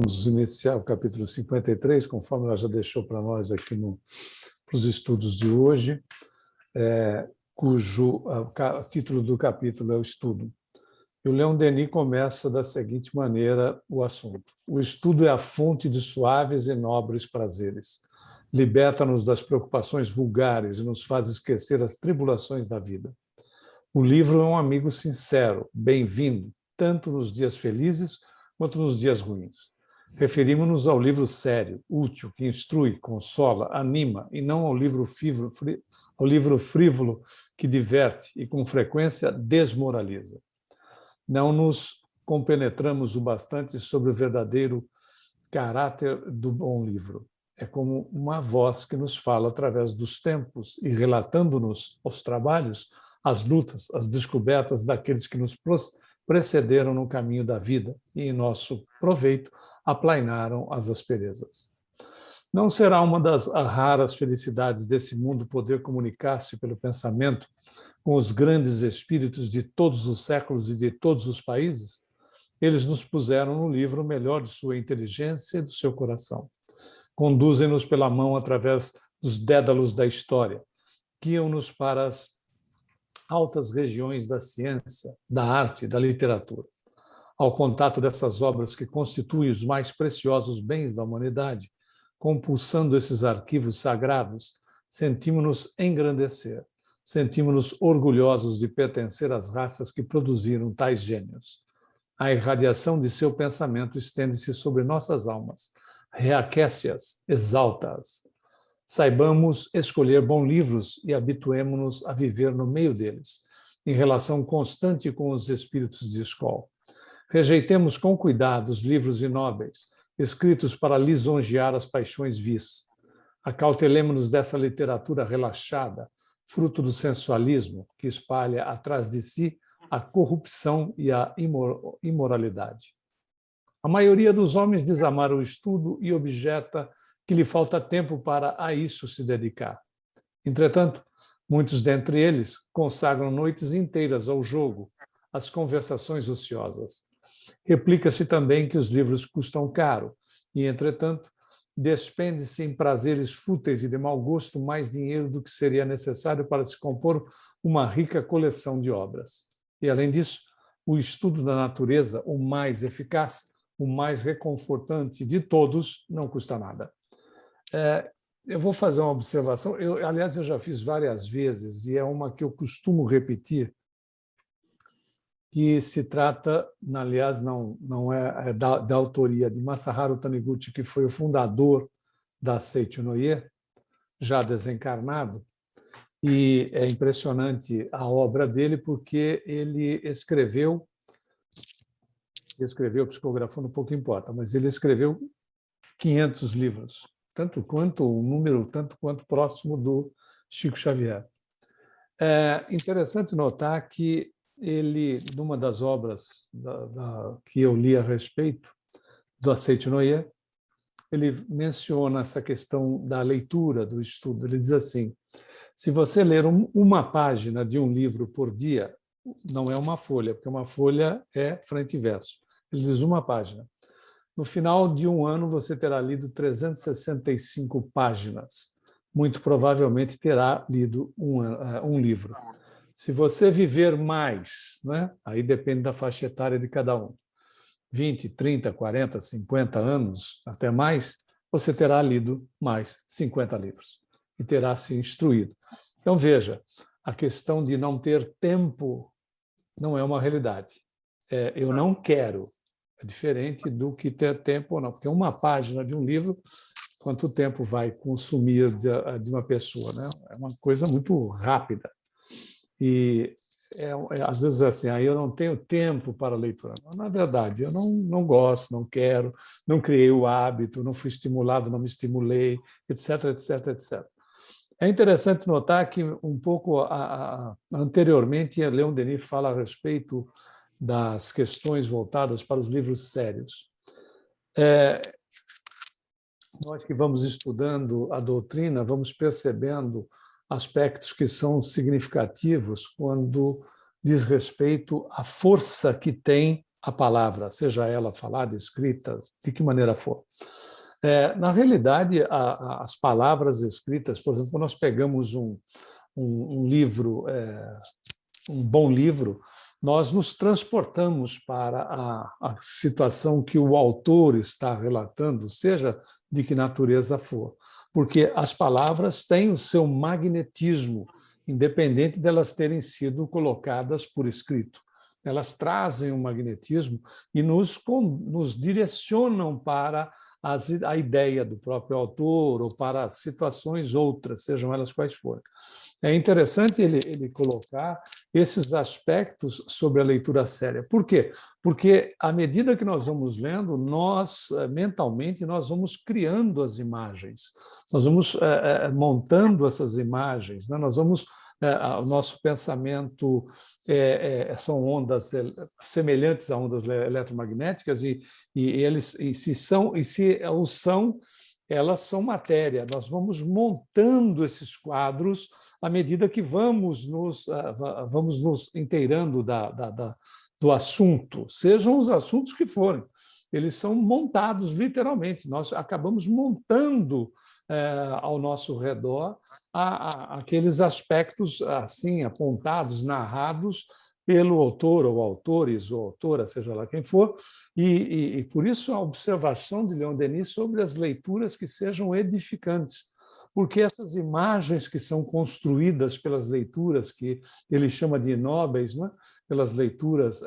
vamos iniciar o capítulo 53, conforme ela já deixou para nós aqui para os estudos de hoje, cujo título do capítulo é o estudo. E o Leon Denis começa da seguinte maneira o assunto. O estudo é a fonte de suaves e nobres prazeres. Liberta-nos das preocupações vulgares e nos faz esquecer as tribulações da vida. O livro é um amigo sincero, bem-vindo, tanto nos dias felizes quanto nos dias ruins. Referimos-nos ao livro sério, útil, que instrui, consola, anima, e não ao livro frívolo que diverte e, com frequência, desmoraliza. Não nos compenetramos o bastante sobre o verdadeiro caráter do bom livro. É como uma voz que nos fala através dos tempos e relatando-nos os trabalhos, as lutas, as descobertas daqueles que nos precederam no caminho da vida e, em nosso proveito, aplainaram as asperezas. Não será uma das raras felicidades desse mundo poder comunicar-se pelo pensamento com os grandes espíritos de todos os séculos e de todos os países? Eles nos puseram no livro o melhor de sua inteligência e do seu coração. Conduzem-nos pela mão através dos dédalos da história, guiam-nos para as altas regiões da ciência, da arte, da literatura. Ao contato dessas obras que constituem os mais preciosos bens da humanidade, compulsando esses arquivos sagrados, sentimos-nos engrandecer, sentimos-nos orgulhosos de pertencer às raças que produziram tais gênios. A irradiação de seu pensamento estende-se sobre nossas almas, reaquece-as, exalta-as. Saibamos escolher bons livros e habituemo-nos a viver no meio deles, em relação constante com os espíritos de escola. Rejeitemos com cuidado os livros inóbeis, escritos para lisonjear as paixões vis. Acautelemo-nos dessa literatura relaxada, fruto do sensualismo, que espalha atrás de si a corrupção e a imoralidade. A maioria dos homens desamara o estudo e objeta que lhe falta tempo para a isso se dedicar. Entretanto, muitos dentre eles consagram noites inteiras ao jogo, às conversações ociosas. Replica-se também que os livros custam caro e, entretanto, despende-se em prazeres fúteis e de mau gosto mais dinheiro do que seria necessário para se compor uma rica coleção de obras. E, além disso, o estudo da natureza, o mais eficaz, o mais reconfortante de todos, não custa nada. Eu vou fazer uma observação, aliás, eu já fiz várias vezes, e é uma que eu costumo repetir, que se trata, aliás, não é da autoria de Masaharu Taniguchi, que foi o fundador da Seicho no Ie, já desencarnado, e é impressionante a obra dele, porque ele escreveu, psicografando pouco importa, mas ele escreveu 500 livros, tanto quanto próximo do Chico Xavier. É interessante notar que ele, numa das obras que eu li a respeito do Seicho no Ie, ele menciona essa questão da leitura, do estudo. Ele diz assim, se você ler uma página de um livro por dia, não é uma folha, porque uma folha é frente e verso. Ele diz uma página. No final de um ano, você terá lido 365 páginas. Muito provavelmente terá lido um livro. Se você viver mais, né? Aí depende da faixa etária de cada um, 20, 30, 40, 50 anos, até mais, você terá lido mais 50 livros e terá se instruído. Então, veja, a questão de não ter tempo não é uma realidade. Eu não quero. É diferente do que ter tempo ou não, porque uma página de um livro, quanto tempo vai consumir de uma pessoa, né? É uma coisa muito rápida. E às vezes assim, aí eu não tenho tempo para a leitura. Na verdade, eu não gosto, não quero, não criei o hábito, não fui estimulado, não me estimulei, etc, etc, etc. É interessante notar que um pouco anteriormente, Leon Denis fala a respeito das questões voltadas para os livros sérios. Nós que vamos estudando a doutrina, vamos percebendo aspectos que são significativos quando diz respeito à força que tem a palavra, seja ela falada, escrita, de que maneira for. Na realidade, as palavras escritas, por exemplo, quando nós pegamos um livro, um bom livro, nós nos transportamos para a situação que o autor está relatando, seja de que natureza for, porque as palavras têm o seu magnetismo, independente delas terem sido colocadas por escrito. Elas trazem um magnetismo e nos direcionam para a ideia do próprio autor ou para situações outras, sejam elas quais forem. É interessante ele colocar esses aspectos sobre a leitura séria. Por quê? Porque, à medida que nós vamos lendo, nós, mentalmente, nós vamos criando as imagens, nós vamos montando essas imagens, né? Nós vamos... o nosso pensamento são ondas semelhantes a ondas eletromagnéticas e se o são, elas são matéria. Nós vamos montando esses quadros à medida que vamos nos inteirando do assunto, sejam os assuntos que forem. Eles são montados literalmente. Nós acabamos montando ao nosso redor aqueles aspectos assim apontados, narrados pelo autor ou autores ou autora, seja lá quem for, e por isso a observação de Leon Denis sobre as leituras que sejam edificantes, porque essas imagens que são construídas pelas leituras que ele chama de inóbeis, né? Pelas leituras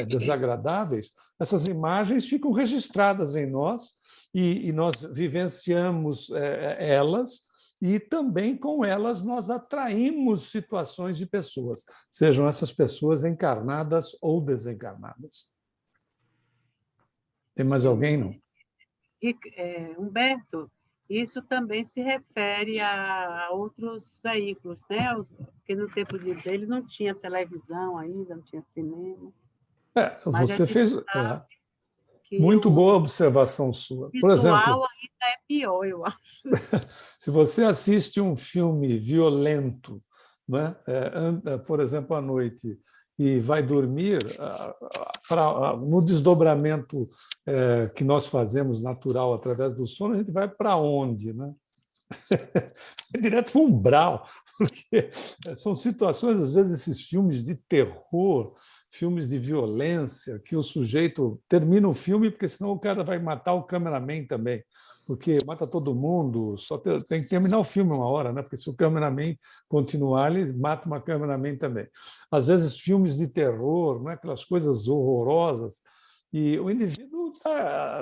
desagradáveis, essas imagens ficam registradas em nós e nós vivenciamos elas, e também com elas nós atraímos situações de pessoas, sejam essas pessoas encarnadas ou desencarnadas. Tem mais alguém, não? Humberto, isso também se refere a outros veículos, né? Porque no tempo dele não tinha televisão ainda, não tinha cinema. Você fez... Muito boa observação sua. Por exemplo, visual ainda é pior, eu acho. Se você assiste um filme violento, né, por exemplo, à noite, e vai dormir, no desdobramento que nós fazemos natural através do sono, a gente vai para onde? Né? Direto para o umbral, porque são situações, às vezes, esses filmes de terror, filmes de violência, que o sujeito termina o filme, porque senão o cara vai matar o cameraman também, porque mata todo mundo, só tem que terminar o filme uma hora, né? Porque se o cameraman continuar, ele mata uma cameraman também. Às vezes, filmes de terror, né? Aquelas coisas horrorosas, e o indivíduo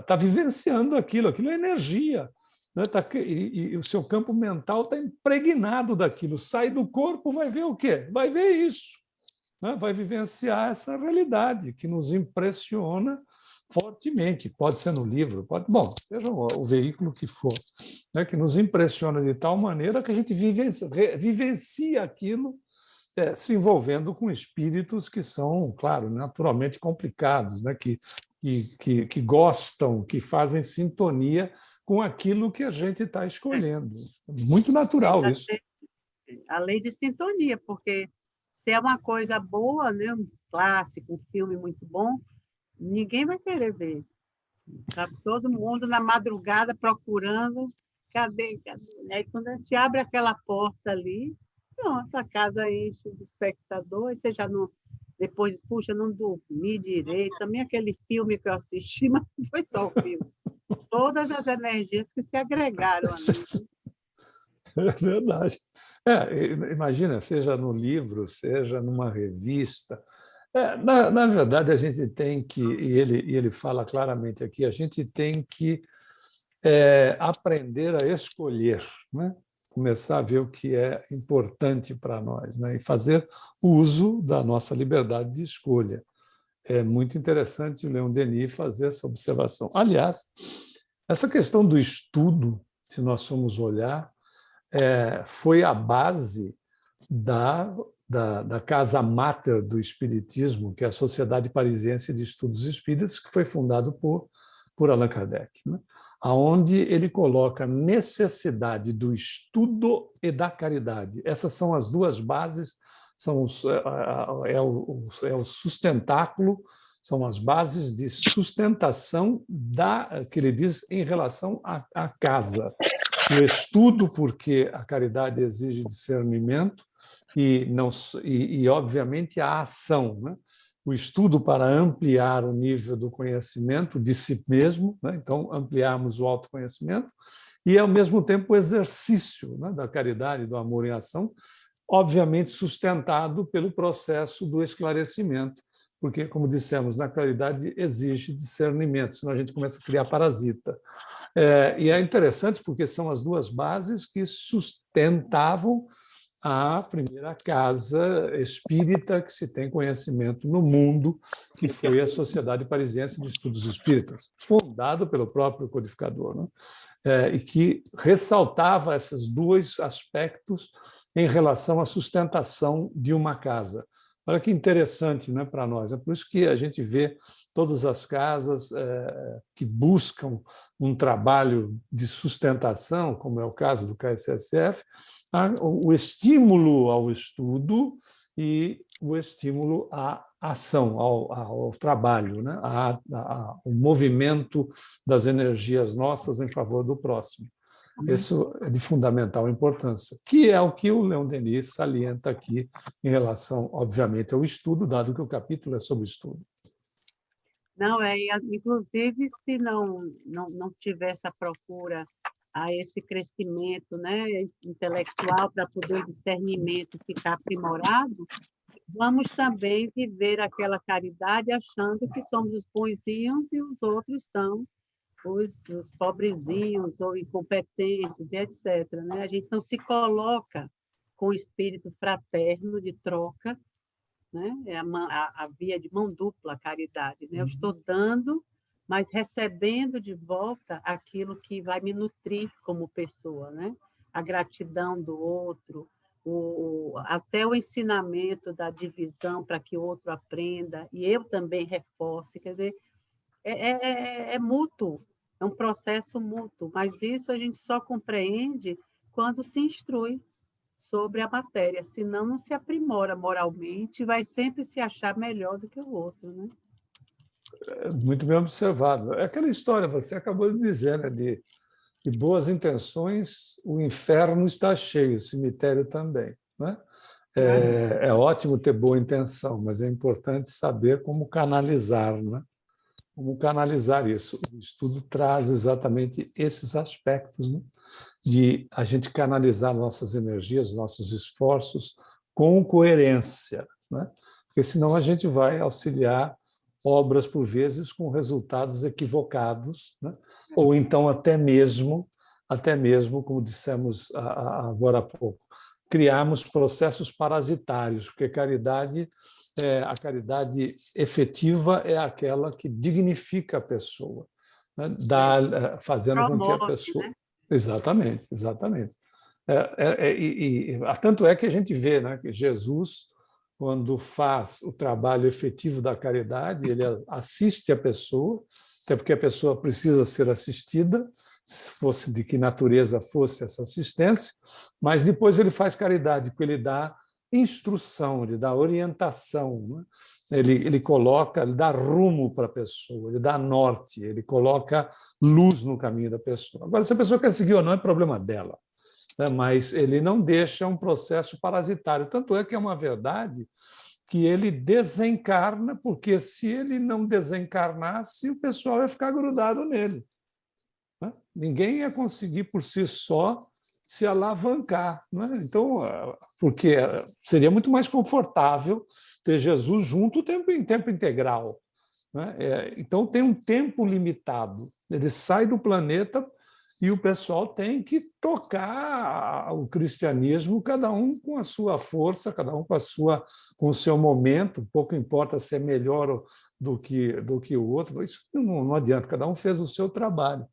tá vivenciando aquilo é energia. Né? E o seu campo mental está impregnado daquilo. Sai do corpo, vai ver o quê? Vai ver isso. Né? Vai vivenciar essa realidade que nos impressiona fortemente. Pode ser no livro, seja o veículo que for, né? Que nos impressiona de tal maneira que a gente vivencia aquilo, se envolvendo com espíritos que são, claro, naturalmente complicados, né? Que gostam, que fazem sintonia com aquilo que a gente está escolhendo. Muito natural isso. A lei de sintonia, porque se é uma coisa boa, né, um clássico, um filme muito bom, ninguém vai querer ver. Está todo mundo na madrugada procurando, cadê? Aí quando a gente abre aquela porta ali, pronto, a casa enche de espectador, e você já não... Depois, puxa, não dormi direito. Também aquele filme que eu assisti, mas não foi só o filme. Todas as energias que se agregaram a mim. É verdade. Imagina, seja no livro, seja numa revista. Na verdade, a gente tem que, e ele fala claramente aqui, a gente tem que aprender a escolher, né? Começar a ver o que é importante para nós, né? E fazer uso da nossa liberdade de escolha. É muito interessante o Leon Denis fazer essa observação. Aliás, essa questão do estudo, se nós formos olhar, foi a base da casa máter do Espiritismo, que é a Sociedade Parisiense de Estudos Espíritas, que foi fundado por Allan Kardec, né? Onde ele coloca a necessidade do estudo e da caridade. Essas são as duas bases, é o sustentáculo São as bases de sustentação que ele diz em relação à casa. O estudo, porque a caridade exige discernimento, e obviamente, a ação, né? O estudo para ampliar o nível do conhecimento de si mesmo, né? Então, ampliarmos o autoconhecimento, e, ao mesmo tempo, o exercício, né, da caridade, do amor em ação, obviamente sustentado pelo processo do esclarecimento, porque, como dissemos, na caridade exige discernimento, senão a gente começa a criar parasita. E é interessante porque são as duas bases que sustentavam a primeira casa espírita que se tem conhecimento no mundo, que foi a Sociedade Parisiense de Estudos Espíritas, fundada pelo próprio codificador, né? E que ressaltava esses dois aspectos em relação à sustentação de uma casa. Olha que interessante, né, para nós. É por isso que a gente vê todas as casas que buscam um trabalho de sustentação, como é o caso do KSSF, o estímulo ao estudo e o estímulo à ação, ao trabalho, né? O movimento das energias nossas em favor do próximo. Isso é de fundamental importância, que é o que o Leon Denis salienta aqui em relação, obviamente, ao estudo, dado que o capítulo é sobre estudo. Não, inclusive, se não tivesse a procura a esse crescimento, né, intelectual, para poder o discernimento ficar aprimorado, vamos também viver aquela caridade achando que somos os bonzinhos e os outros são os pobrezinhos ou incompetentes, e etc. Né? A gente não se coloca com o espírito fraterno de troca, né? É a via de mão dupla, a caridade. Né? Eu estou dando, mas recebendo de volta aquilo que vai me nutrir como pessoa, né? A gratidão do outro, até o ensinamento da divisão para que o outro aprenda, e eu também reforce. Quer dizer, é mútuo, é um processo mútuo, mas isso a gente só compreende quando se instrui sobre a matéria, senão não se aprimora moralmente, vai sempre se achar melhor do que o outro, né? Muito bem observado. É aquela história, você acabou de dizer, né, de boas intenções, o inferno está cheio, o cemitério também, né? É ótimo ter boa intenção, mas é importante saber como canalizar, né? Como canalizar isso. O estudo traz exatamente esses aspectos, né? De a gente canalizar nossas energias, nossos esforços com coerência, né? Porque senão a gente vai auxiliar obras, por vezes, com resultados equivocados, né? Ou então até mesmo, como dissemos agora há pouco, criarmos processos parasitários, porque a caridade efetiva é aquela que dignifica a pessoa, né? Fazendo com que a pessoa... Né? Exatamente, exatamente. Tanto é que a gente vê, né, que Jesus, quando faz o trabalho efetivo da caridade, ele assiste a pessoa, até porque a pessoa precisa ser assistida, se fosse de que natureza fosse essa assistência, mas depois ele faz caridade, porque ele dá instrução, ele dá orientação, né? Ele dá rumo para a pessoa, ele dá norte, ele coloca luz no caminho da pessoa. Agora, se a pessoa quer seguir ou não, é problema dela, né? Mas ele não deixa um processo parasitário. Tanto é que é uma verdade que ele desencarna, porque se ele não desencarnasse, o pessoal ia ficar grudado nele, né? Ninguém ia conseguir por si só se alavancar, né? Então, porque seria muito mais confortável ter Jesus junto em tempo integral, né? Então, tem um tempo limitado. Ele sai do planeta e o pessoal tem que tocar o cristianismo, cada um com a sua força, cada um com o seu momento. Pouco importa se é melhor do que o outro. Isso não adianta. Cada um fez o seu trabalho,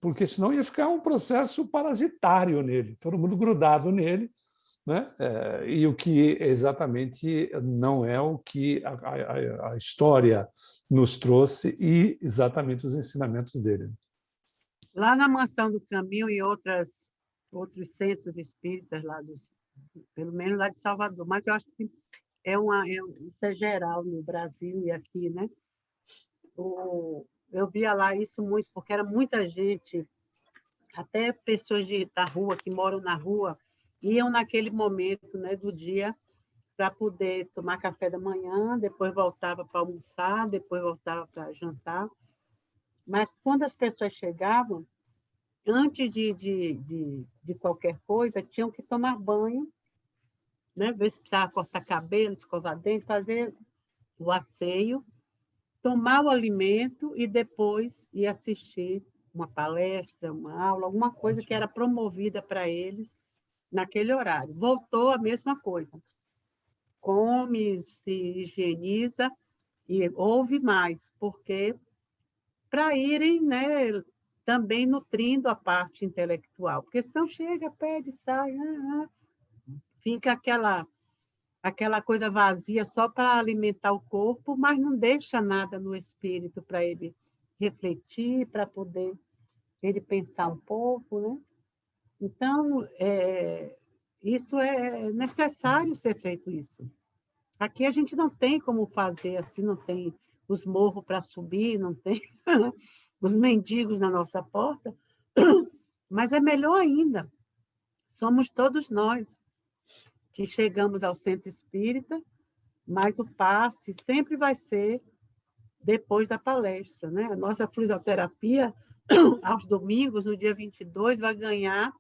porque senão ia ficar um processo parasitário nele, todo mundo grudado nele, né? E o que exatamente não é o que a história nos trouxe e exatamente os ensinamentos dele. Lá na Mansão do Caminho e outros centros espíritas, pelo menos lá de Salvador, mas eu acho que isso é geral no Brasil e aqui, né? Eu via lá isso muito, porque era muita gente, até pessoas da rua, que moram na rua, iam naquele momento, né, do dia para poder tomar café da manhã, depois voltava para almoçar, depois voltava para jantar. Mas quando as pessoas chegavam, antes de qualquer coisa, tinham que tomar banho, né? Ver se precisava cortar cabelo, escovar dente, fazer o asseio, tomar o alimento e depois ir assistir uma palestra, uma aula, alguma coisa que era promovida para eles naquele horário. Voltou a mesma coisa. Come, se higieniza e ouve mais, porque para irem, né, também nutrindo a parte intelectual, porque senão chega, pede, sai, fica aquela coisa vazia só para alimentar o corpo, mas não deixa nada no espírito para ele refletir, para poder ele pensar um pouco, né? Então, isso é necessário ser feito isso. Aqui a gente não tem como fazer assim, não tem os morros para subir, não tem os mendigos na nossa porta, mas é melhor ainda. Somos todos nós que chegamos ao centro espírita, mas o passe sempre vai ser depois da palestra, né? A nossa fluidoterapia, aos domingos, no dia 22, vai ganhar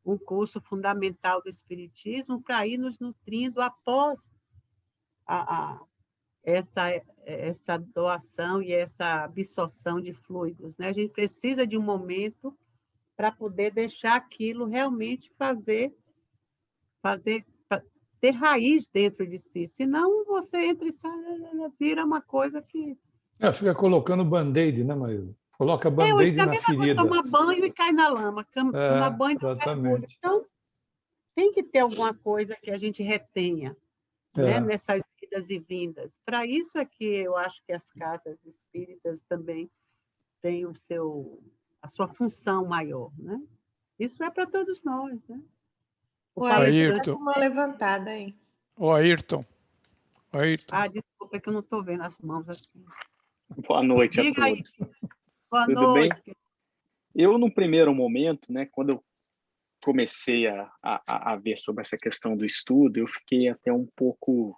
um curso fundamental do Espiritismo para ir nos nutrindo após a, a, essa doação e essa absorção de fluidos, né? A gente precisa de um momento para poder deixar aquilo realmente fazer ter raiz dentro de si. Senão você entra e sai, vira uma coisa que... Fica colocando band-aid, né, Maíra? Coloca É band-aid a na mesma coisa, ferida. tomar banho e cai na lama, tomar banho e não mergulha. Exatamente. Então, tem que ter alguma coisa que a gente retenha, né, É. nessas idas e vindas. Para isso é que eu acho que as casas espíritas também têm a sua função maior, né? Isso é para todos nós, né? O O Ayrton palestrante... está com uma levantada aí. O Ayrton. Ayrton. Desculpa, é que eu não estou vendo as mãos aqui. Boa noite a Diga aí. todos. Boa Tudo noite. bem? Eu, no primeiro momento, né, quando eu comecei a ver sobre essa questão do estudo, eu fiquei até um pouco,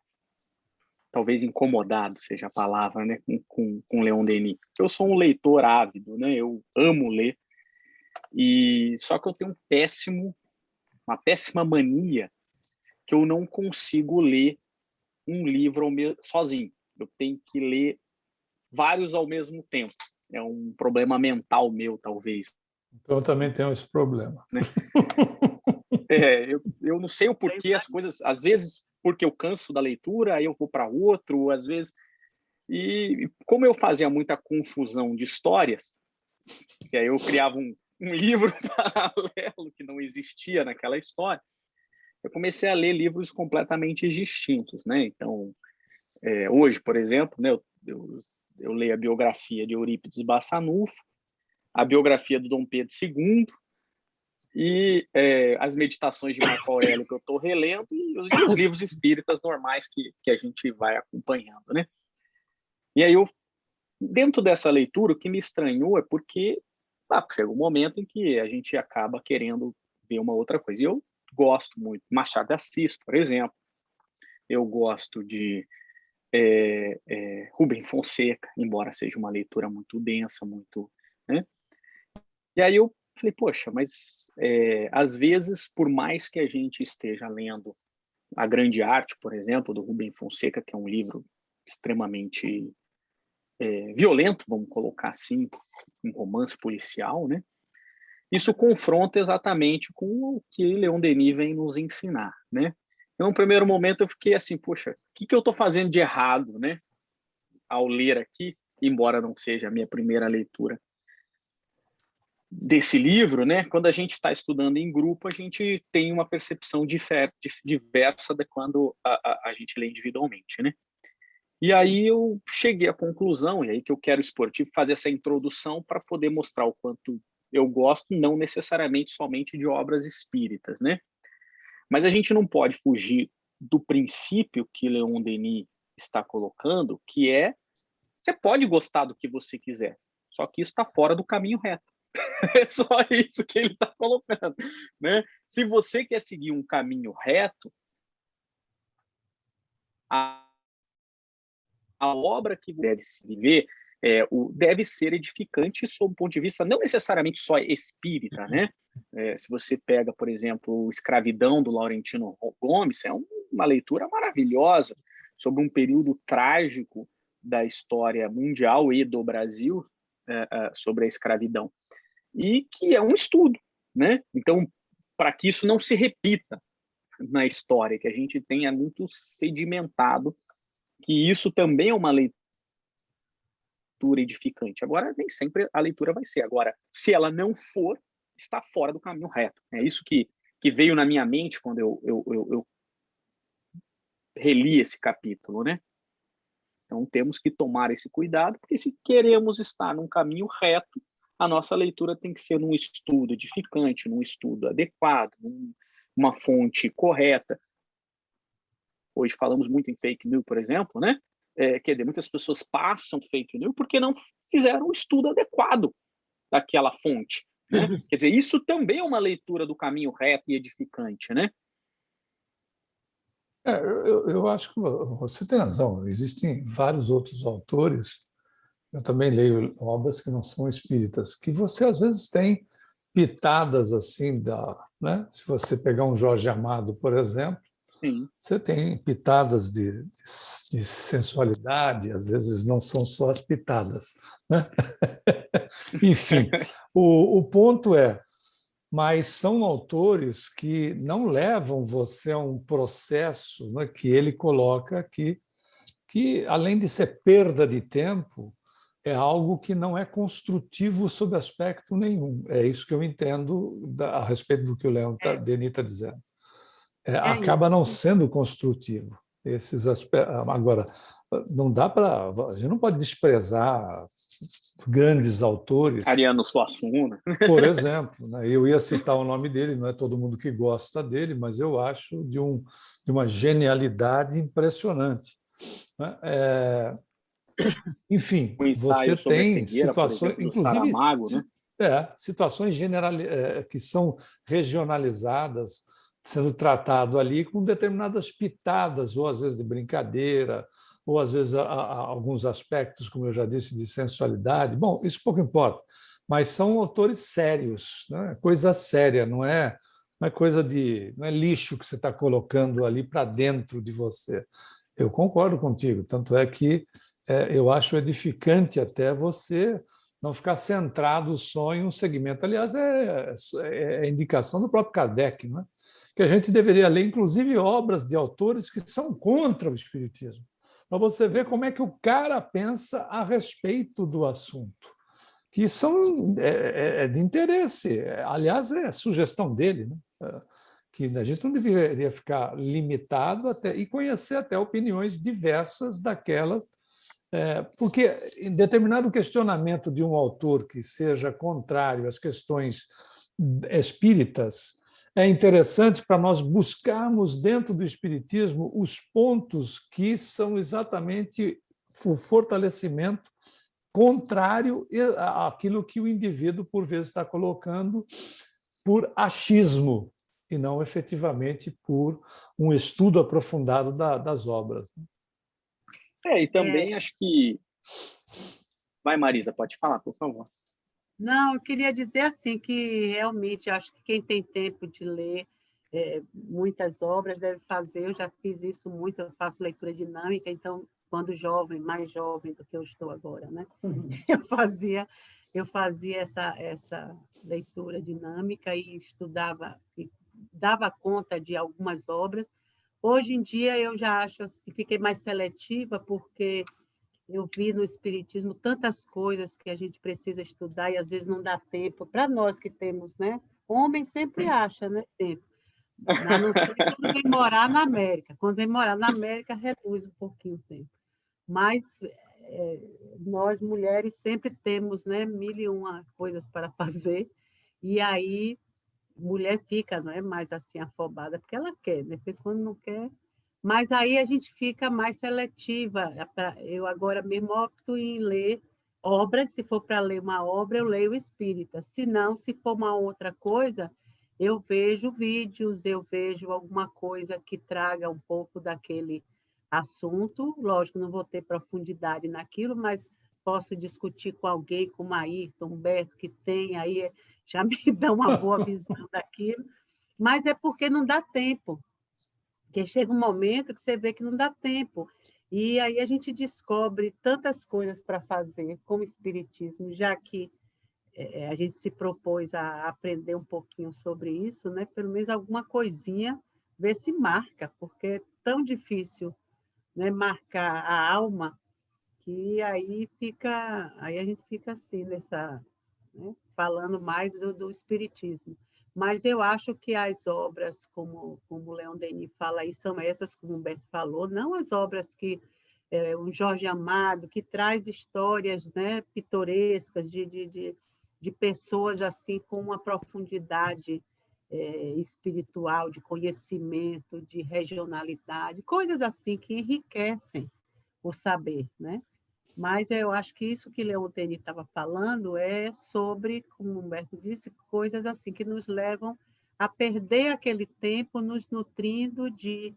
talvez incomodado, seja a palavra, né, com Leon Denis. Eu sou um leitor ávido, né, eu amo ler, e só que eu tenho uma péssima mania que eu não consigo ler um livro sozinho. Eu tenho que ler vários ao mesmo tempo. É um problema mental meu, talvez. Então, eu também tenho esse problema. Né? Eu não sei o porquê as coisas, às vezes porque eu canso da leitura, aí eu vou para outro, às vezes... E como eu fazia muita confusão de histórias, que aí eu criava um livro paralelo que não existia naquela história, eu comecei a ler livros completamente distintos, né? Então, hoje, por exemplo, né, eu leio a biografia de Eurípides Bassanufo, a biografia do Dom Pedro II e as meditações de Marco Aurélio que eu estou relendo e os livros espíritas normais que a gente vai acompanhando, né? E aí, dentro dessa leitura, o que me estranhou é porque chega um momento em que a gente acaba querendo ver uma outra coisa. E eu gosto muito de Machado de Assis, por exemplo. Eu gosto de Rubem Fonseca, embora seja uma leitura muito densa, muito... Né? E aí eu falei, poxa, mas às vezes, por mais que a gente esteja lendo A Grande Arte, por exemplo, do Rubem Fonseca, que é um livro extremamente violento, vamos colocar assim, um romance policial, né? Isso confronta exatamente com o que Leon Denis vem nos ensinar, né? Então, no primeiro momento, eu fiquei assim, poxa, o que eu estou fazendo de errado, né? Ao ler aqui, embora não seja a minha primeira leitura desse livro, né? Quando a gente está estudando em grupo, a gente tem uma percepção diversa de quando a gente lê individualmente, né? E aí eu cheguei à conclusão, e aí que eu quero expor, tive que fazer essa introdução para poder mostrar o quanto eu gosto, não necessariamente somente de obras espíritas, né? Mas a gente não pode fugir do princípio que Leon Denis está colocando, que é Você pode gostar do que você quiser, só que isso está fora do caminho reto. É só isso que ele está colocando, né? Se você quer seguir um caminho reto, a obra que deve se viver deve ser edificante sob o ponto de vista não necessariamente só espírita, né? Se você pega, por exemplo, Escravidão, do Laurentino Gomes, é uma leitura maravilhosa sobre um período trágico da história mundial e do Brasil sobre a escravidão, e que é um estudo, né? Então, para que isso não se repita na história, que a gente tenha muito sedimentado, que isso também é uma leitura edificante. Agora, nem sempre a leitura vai ser. Agora, se ela não for, está fora do caminho reto. É isso que veio na minha mente quando eu reli esse capítulo, né? Então, temos que tomar esse cuidado, porque se queremos estar num caminho reto, a nossa leitura tem que ser num estudo edificante, num estudo adequado, numa fonte correta. Hoje falamos muito em fake news, por exemplo, né? Quer dizer, muitas pessoas passam fake news porque não fizeram um estudo adequado daquela fonte, né? Quer dizer, isso também é uma leitura do caminho reto e edificante, né? Eu acho que você tem razão. Existem vários outros autores, eu também leio obras que não são espíritas, que você às vezes tem pitadas assim, né? Se você pegar um Jorge Amado, por exemplo, Sim. você tem pitadas de sensualidade, às vezes não são só as pitadas, né? Enfim, o ponto mas são autores que não levam você a um processo, né, que ele coloca aqui, que, além de ser perda de tempo, é algo que não é construtivo sob aspecto nenhum. É isso que eu entendo a respeito do que o Denis está dizendo. Acaba não sendo construtivo esses aspectos. Agora, não dá para... A gente não pode desprezar grandes autores. Ariano Suassuna. Por exemplo, né? Eu ia citar o nome dele, não é todo mundo que gosta dele, mas eu acho de uma genialidade impressionante, né? Enfim, O você ensaio sobre a tem cegueira, situações, por exemplo, do inclusive, Saramago, né? situações que são regionalizadas, sendo tratado ali com determinadas pitadas, ou às vezes de brincadeira, ou às vezes alguns aspectos, como eu já disse, de sensualidade. Bom, isso pouco importa, mas são autores sérios, né? Coisa séria, não é coisa não é lixo que você está colocando ali para dentro de você. Eu concordo contigo, tanto é que eu acho edificante até você não ficar centrado só em um segmento. Aliás, é indicação do próprio Kardec, né? Que a gente deveria ler, inclusive, obras de autores que são contra o espiritismo, para você ver como é que o cara pensa a respeito do assunto, que são de interesse. Aliás, é sugestão dele, né? Que a gente não deveria ficar limitado e conhecer até opiniões diversas daquelas, porque em determinado questionamento de um autor que seja contrário às questões espíritas, é interessante para nós buscarmos dentro do espiritismo os pontos que são exatamente o fortalecimento contrário àquilo que o indivíduo, por vezes, está colocando por achismo e não efetivamente por um estudo aprofundado das obras. E também acho que... Vai, Marisa, pode falar, por favor. Não, eu queria dizer assim que realmente acho que quem tem tempo de ler muitas obras deve fazer. Eu já fiz isso muito, eu faço leitura dinâmica, então, quando jovem, mais jovem do que eu estou agora, né? Eu fazia essa leitura dinâmica e estudava, e dava conta de algumas obras. Hoje em dia eu já acho assim, fiquei mais seletiva, porque eu vi no Espiritismo tantas coisas que a gente precisa estudar e às vezes não dá tempo. Para nós que temos, né? Homem sempre acha, né, tempo. A não ser quando vem morar na América. Quando vem morar na América, reduz um pouquinho o tempo. Mas nós, mulheres, sempre temos, né, 1001 coisas para fazer. E aí, mulher fica, não é mais assim afobada, porque ela quer, né? Porque quando não quer, Mas aí a gente fica mais seletiva. Eu agora mesmo opto em ler obras. Se for para ler uma obra, eu leio espírita. Se não, se for uma outra coisa, eu vejo vídeos, eu vejo alguma coisa que traga um pouco daquele assunto. Lógico, não vou ter profundidade naquilo, mas posso discutir com alguém, com o Ayrton, Humberto, que tem aí, já me dá uma boa visão daquilo. Mas é porque não dá tempo. Porque chega um momento que você vê que não dá tempo. E aí a gente descobre tantas coisas para fazer com o espiritismo, já que a gente se propôs a aprender um pouquinho sobre isso, né? Pelo menos alguma coisinha, ver se marca, porque é tão difícil, né, marcar a alma, que aí a gente fica assim, né, falando mais do espiritismo. Mas eu acho que as obras, como o Leon Denis fala aí, são essas, como o Humberto falou, não as obras que o Jorge Amado, que traz histórias, né, pitorescas de pessoas assim com uma profundidade espiritual, de conhecimento, de regionalidade, coisas assim que enriquecem o saber, né? Mas eu acho que isso que Leon Denis estava falando é sobre, como o Humberto disse, coisas assim que nos levam a perder aquele tempo nos nutrindo de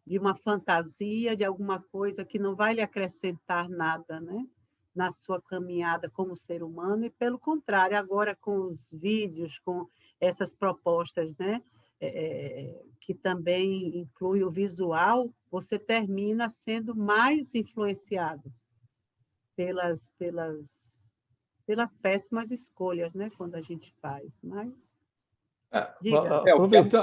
uma fantasia, de alguma coisa que não vai lhe acrescentar nada, né? Na sua caminhada como ser humano, e pelo contrário, agora com os vídeos, com essas propostas, né? Que também inclui o visual, você termina sendo mais influenciado pelas péssimas escolhas, né? Quando a gente faz. Mas, diga.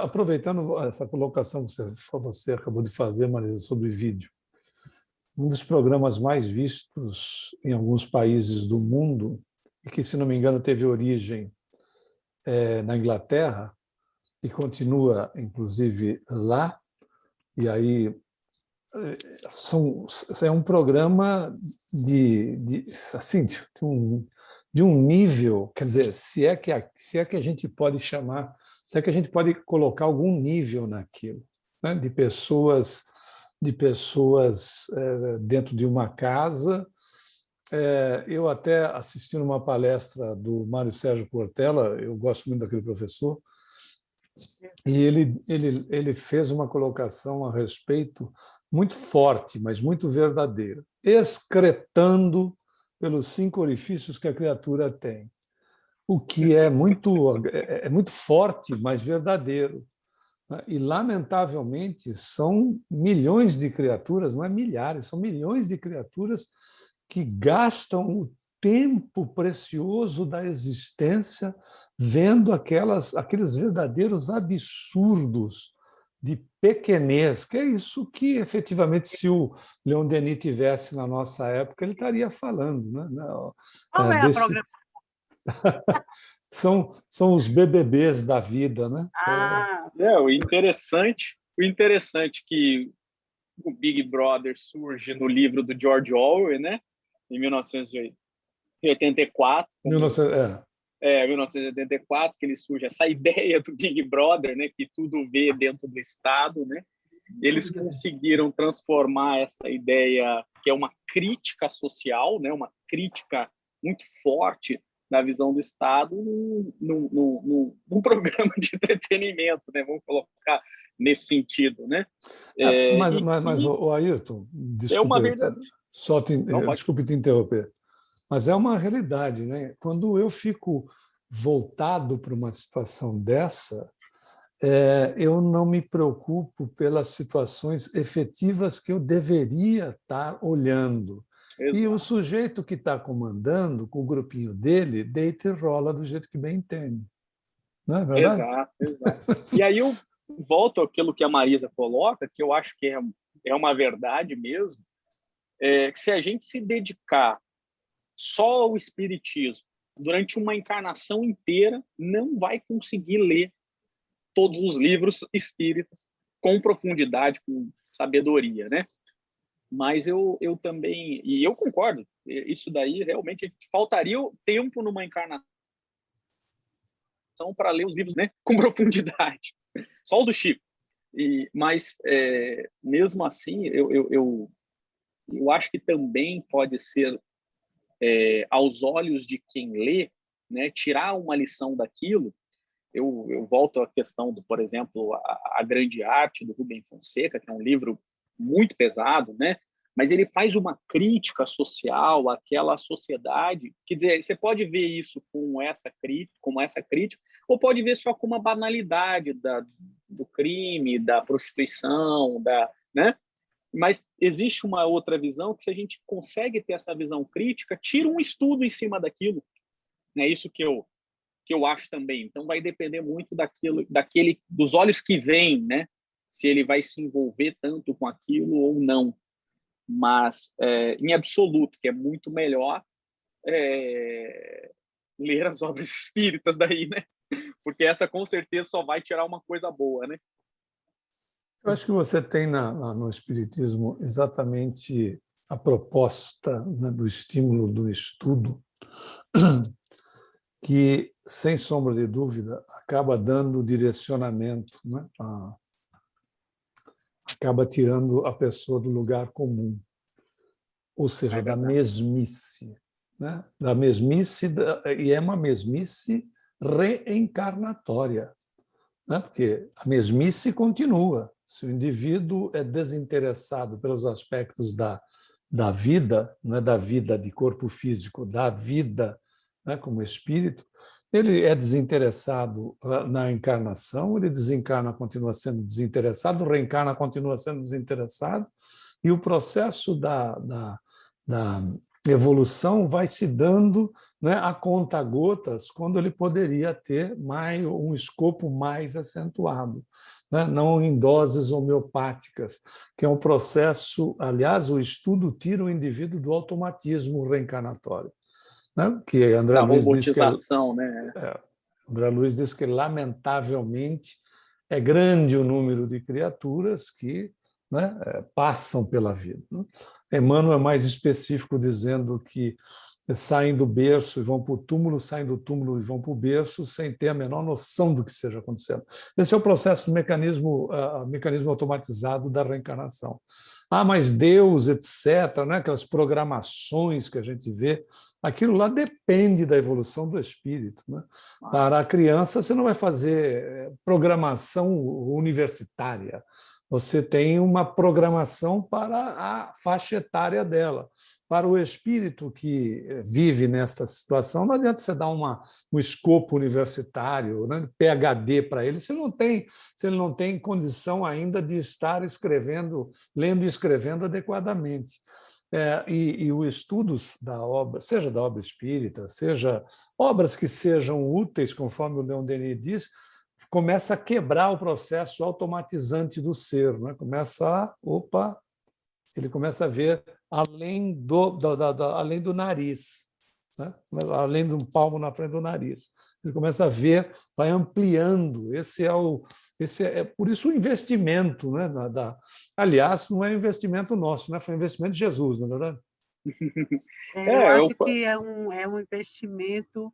Aproveitando essa colocação que você acabou de fazer, Marisa, sobre vídeo, um dos programas mais vistos em alguns países do mundo, e que, se não me engano, teve origem na Inglaterra e continua, inclusive, lá, e aí é um programa assim, de um nível, quer dizer, se é que a gente pode chamar, se é que a gente pode colocar algum nível naquilo, né? De pessoas dentro de uma casa. Eu até assisti uma palestra do Mário Sérgio Cortella, eu gosto muito daquele professor, e ele fez uma colocação a respeito muito forte, mas muito verdadeira, excretando pelos 5 orifícios que a criatura tem, o que é muito forte, mas verdadeiro. E, lamentavelmente, são milhões de criaturas, não é milhares, são milhões de criaturas que gastam o tempo precioso da existência vendo aqueles verdadeiros absurdos de pequenez, que é isso que, efetivamente, se o Leon Denis tivesse na nossa época, ele estaria falando, né? Qual é a programação? São os BBBs da vida, né? O interessante é que o Big Brother surge no livro do George Orwell, né? Em 1984. 1984, que ele surge essa ideia do Big Brother, né? Que tudo vê dentro do Estado, né? Eles conseguiram transformar essa ideia, que é uma crítica social, né? Uma crítica muito forte na visão do Estado, num programa de entretenimento, né? Vamos colocar nesse sentido, né? Mas o Ayrton, desculpe, é uma verdade. Desculpe te interromper, mas é uma realidade, né? Quando eu fico voltado para uma situação dessa, eu não me preocupo pelas situações efetivas que eu deveria estar olhando. Exato. E o sujeito que está comandando, com o grupinho dele, deita e rola do jeito que bem entende. Não é verdade? Exato. E aí eu volto àquilo que a Marisa coloca, que eu acho que é uma verdade mesmo, que se a gente se dedicar só ao espiritismo durante uma encarnação inteira, não vai conseguir ler todos os livros espíritas com profundidade, com sabedoria, né? Mas eu também, e eu concordo, isso daí realmente faltaria tempo numa encarnação para ler os livros, né, com profundidade. Só o do Chico. Mas, mesmo assim, eu acho que também pode ser, aos olhos de quem lê, né, tirar uma lição daquilo. Eu volto à questão do, por exemplo, a Grande Arte, do Rubem Fonseca, que é um livro muito pesado, né? Mas ele faz uma crítica social àquela sociedade. Quer dizer, você pode ver isso como essa crítica, ou pode ver só como uma banalidade do crime, da prostituição, né? Mas existe uma outra visão que, se a gente consegue ter essa visão crítica, tira um estudo em cima daquilo. É isso que eu acho também. Então, vai depender muito dos olhos que veem, né? Se ele vai se envolver tanto com aquilo ou não. Mas, em absoluto, que é muito melhor ler as obras espíritas daí, né? Porque essa, com certeza, só vai tirar uma coisa boa, né? Eu acho que você tem no Espiritismo exatamente a proposta, né, do estímulo do estudo, que, sem sombra de dúvida, acaba dando direcionamento, né? Acaba tirando a pessoa do lugar comum, ou seja, da mesmice. Né? Da mesmice, e é uma mesmice reencarnatória, né? Porque a mesmice continua. Se o indivíduo é desinteressado pelos aspectos da vida, né? Da vida de corpo físico, da vida, né? Como espírito, ele é desinteressado na encarnação, ele desencarna, continua sendo desinteressado, reencarna, continua sendo desinteressado, e o processo da evolução vai se dando, né, a conta-gotas, quando ele poderia ter um escopo mais acentuado, né, não em doses homeopáticas, que é um processo, aliás, o estudo tira o indivíduo do automatismo reencarnatório. Né, que André Luiz diz que robotização, né? André Luiz diz que, lamentavelmente, é grande o número de criaturas que, né, passam pela vida. Emmanuel é mais específico, dizendo que saem do berço e vão para o túmulo, saem do túmulo e vão para o berço, sem ter a menor noção do que esteja acontecendo. Esse é o processo do mecanismo automatizado da reencarnação. Mas Deus, etc., né, aquelas programações que a gente vê, aquilo lá depende da evolução do espírito. Né? Para a criança, você não vai fazer programação universitária, você tem uma programação para a faixa etária dela. Para o espírito que vive nesta situação, não adianta você dar um escopo universitário, né, PhD para ele, se ele não tem condição ainda de estar escrevendo, lendo e escrevendo adequadamente. E os estudos da obra, seja da obra espírita, seja obras que sejam úteis, conforme o Leon Denis diz, começa a quebrar o processo automatizante do ser, né? Ele começa a ver além do nariz, né? Além de um palmo na frente do nariz. Ele começa a ver, vai ampliando. Por isso o investimento, né? Aliás, não é investimento nosso, né? Foi um investimento de Jesus, não é verdade? Eu acho que é um investimento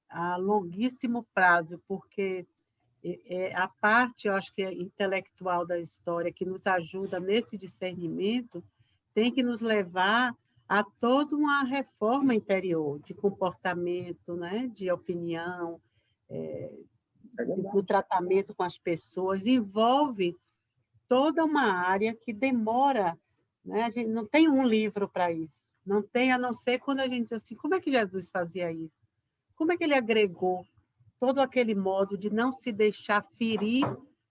a longuíssimo prazo, porque a parte, eu acho que intelectual da história, que nos ajuda nesse discernimento, tem que nos levar a toda uma reforma interior, de comportamento, né? De opinião, do tratamento com as pessoas, envolve toda uma área que demora, né? A gente não tem um livro para isso, não tem, a não ser quando a gente diz assim, como é que Jesus fazia isso? Como é que ele agregou todo aquele modo de não se deixar ferir